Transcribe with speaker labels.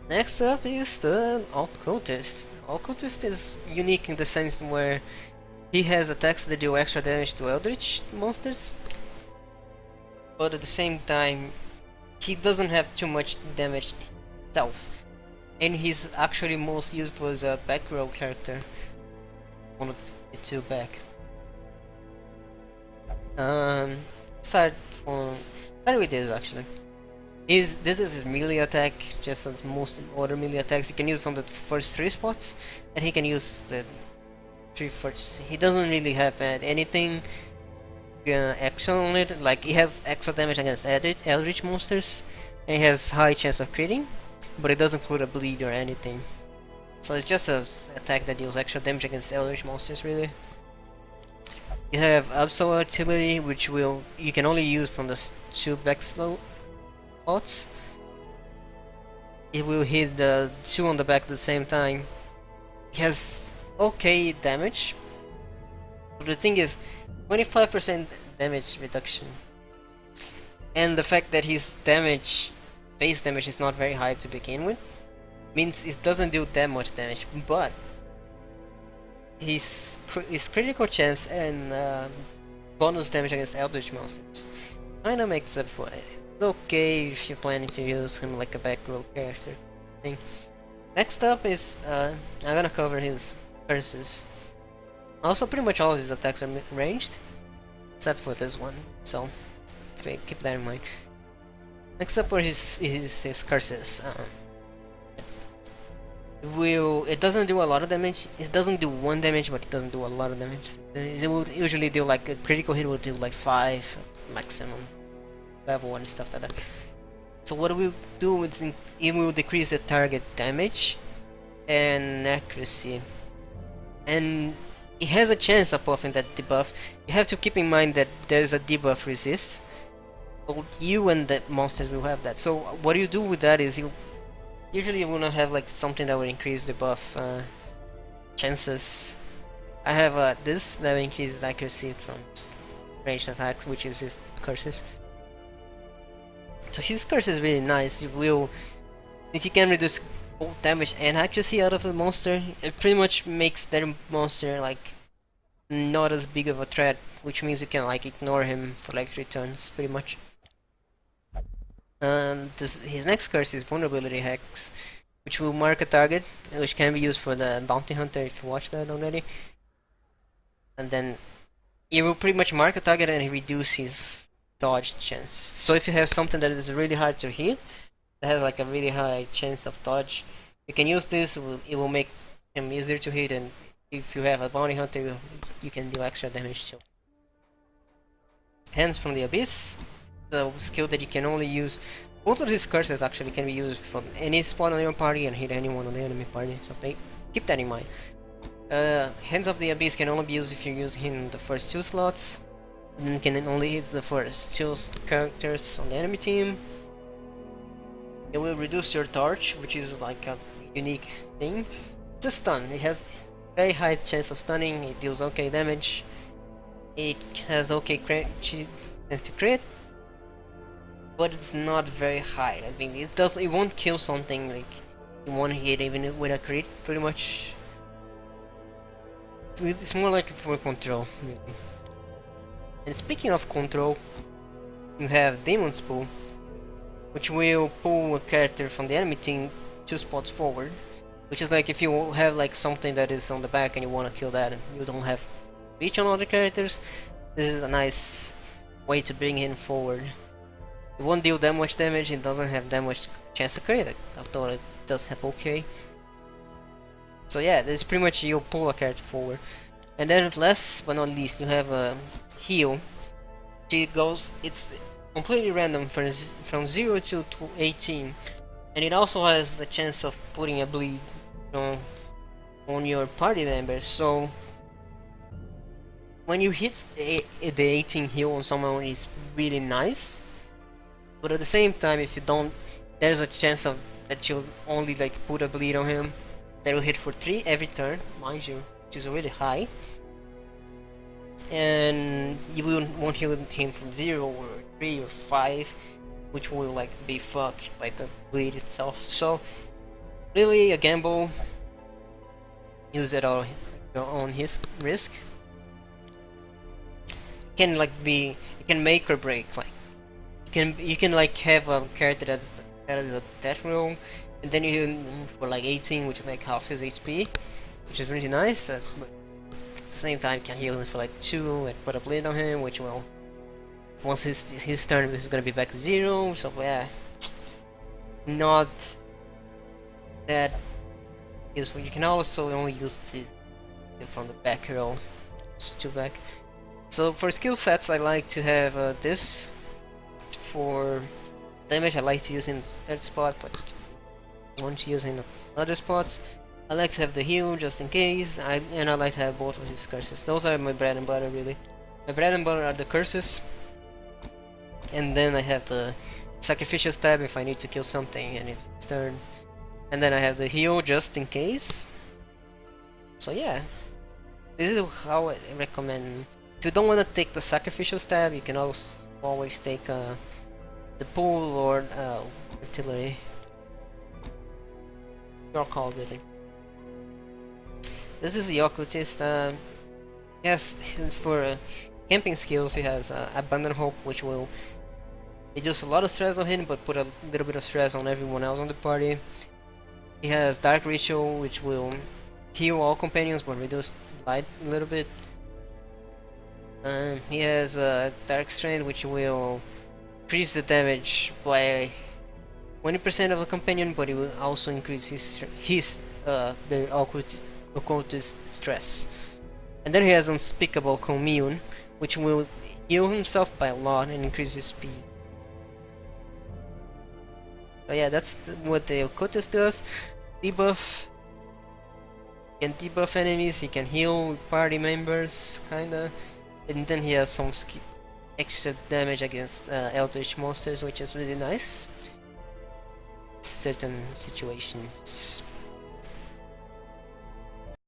Speaker 1: Next up is the Occultist. Occultist is unique in the sense where he has attacks that deal extra damage to Eldritch monsters, but at the same time, he doesn't have too much damage himself. And he's actually most useful as a back row character. One of the two back. Um, start with this actually. This is his melee attack, just as most other melee attacks. He can use from the first 3 spots, and he can use the 3 first. He doesn't really have anything extra on it. Like he has extra damage against Eldritch monsters, and he has high chance of critting, but it doesn't put a bleed or anything. So it's just a attack that deals extra damage against Eldritch monsters, really. You have Absolute Artillery, which you can only use from the 2 back slow spots. It will hit the 2 on the back at the same time. It has okay damage, but the thing is 25% damage reduction, and the fact that his base damage is not very high to begin with means it doesn't do that much damage, but his critical chance and bonus damage against Eldritch monsters kinda makes up for it. It's okay if you're planning to use him like a back row character thing. Next up is I'm gonna cover his curses. Also, pretty much all of his attacks are ranged, except for this one, so keep that in mind. Next up are his curses. It doesn't do a lot of damage. It doesn't do 1 damage, but it doesn't do a lot of damage. It will usually do like a critical hit will do like 5 maximum, level 1 and stuff like that. So what it will do is it will decrease the target damage and accuracy, and it has a chance of buffing that debuff. You have to keep in mind that there's a debuff resist. Both you and the monsters will have that. So what you do with that is usually you wanna have like something that will increase the buff chances. I have this that increases accuracy from ranged attacks, which is his curses. So his curse is really nice. Since you can reduce both damage and accuracy out of the monster, it pretty much makes that monster like not as big of a threat, which means you can like ignore him for like 3 turns, pretty much. His next curse is Vulnerability Hex, which will mark a target, which can be used for the Bounty Hunter if you watched that already. And then it will pretty much mark a target and reduce his dodge chance. So if you have something that is really hard to hit, that has like a really high chance of dodge, you can use this. It will make him easier to hit, and if you have a Bounty Hunter, you can do extra damage too. Hands from the Abyss, the skill that you can only use. Both of these curses actually can be used for any spot on your party and hit anyone on the enemy party, so keep that in mind. Hands of the Abyss can only be used if you use him in the first 2 slots, and can only hit the first 2 characters on the enemy team. It will reduce your torch, which is like a unique thing. It's a stun. It has very high chance of stunning. It deals okay damage. It has okay chance to crit, but it's not very high. I mean, it won't kill something like in 1 hit even with a crit, pretty much. It's more like for control, really. And speaking of control, you have Demon's Pull, which will pull a character from the enemy team 2 spots forward. Which is like if you have like something that is on the back and you want to kill that and you don't have reach on other characters, this is a nice way to bring him forward. It won't deal that much damage, it doesn't have that much chance to crit it, although it does have okay. So yeah, this is pretty much you'll pull a character forward. And then last but not least, you have a heal. It's completely random from 0 to 18. And it also has the chance of putting a bleed on your party members. So when you hit the 18 heal on someone, it's really nice. But at the same time, if you don't, there's a chance that you'll only like put a bleed on him. That will hit for 3 every turn, mind you, which is really high. And you won't heal him from 0 or 3 or 5, which will like be fucked by the bleed itself. So really a gamble. Use it all your own his risk. Can like be, you can make or break. Like you can like have a character that is a death roll, and then you for like 18, which is like half his HP, which is really nice. But at the same time, you can heal him for like 2 and put a bleed on him, which will once his turn is gonna be back to 0. So yeah, not that useful. You can also only use this from the back row, just 2 back. So for skill sets, I like to have this. For damage, I like to use in that spot, but I want to use in other spots. I like to have the heal just in case, and I like to have both of his curses. Those are my bread and butter, really. My bread and butter are the curses, and then I have the sacrificial stab if I need to kill something and it's turn, and then I have the heal just in case. So yeah, this is how I recommend. If you don't want to take the sacrificial stab, you can also always take the pool or artillery. Your call, really. This is the Occultist. Yes, it's for camping skills. He has Abundant Hope, which will reduce a lot of stress on him, but put a little bit of stress on everyone else on the party. He has Dark Ritual, which will heal all companions, but reduce light a little bit. He has Dark Strand, which will increase the damage by 20% of a companion, but it will also increase the occultist stress. And then he has Unspeakable Commune, which will heal himself by a lot and increase his speed. So yeah, that's what the occultist does. Debuff. He can debuff enemies. He can heal party members, kinda. And then he has some extra damage against eldritch monsters, which is really nice. Certain situations.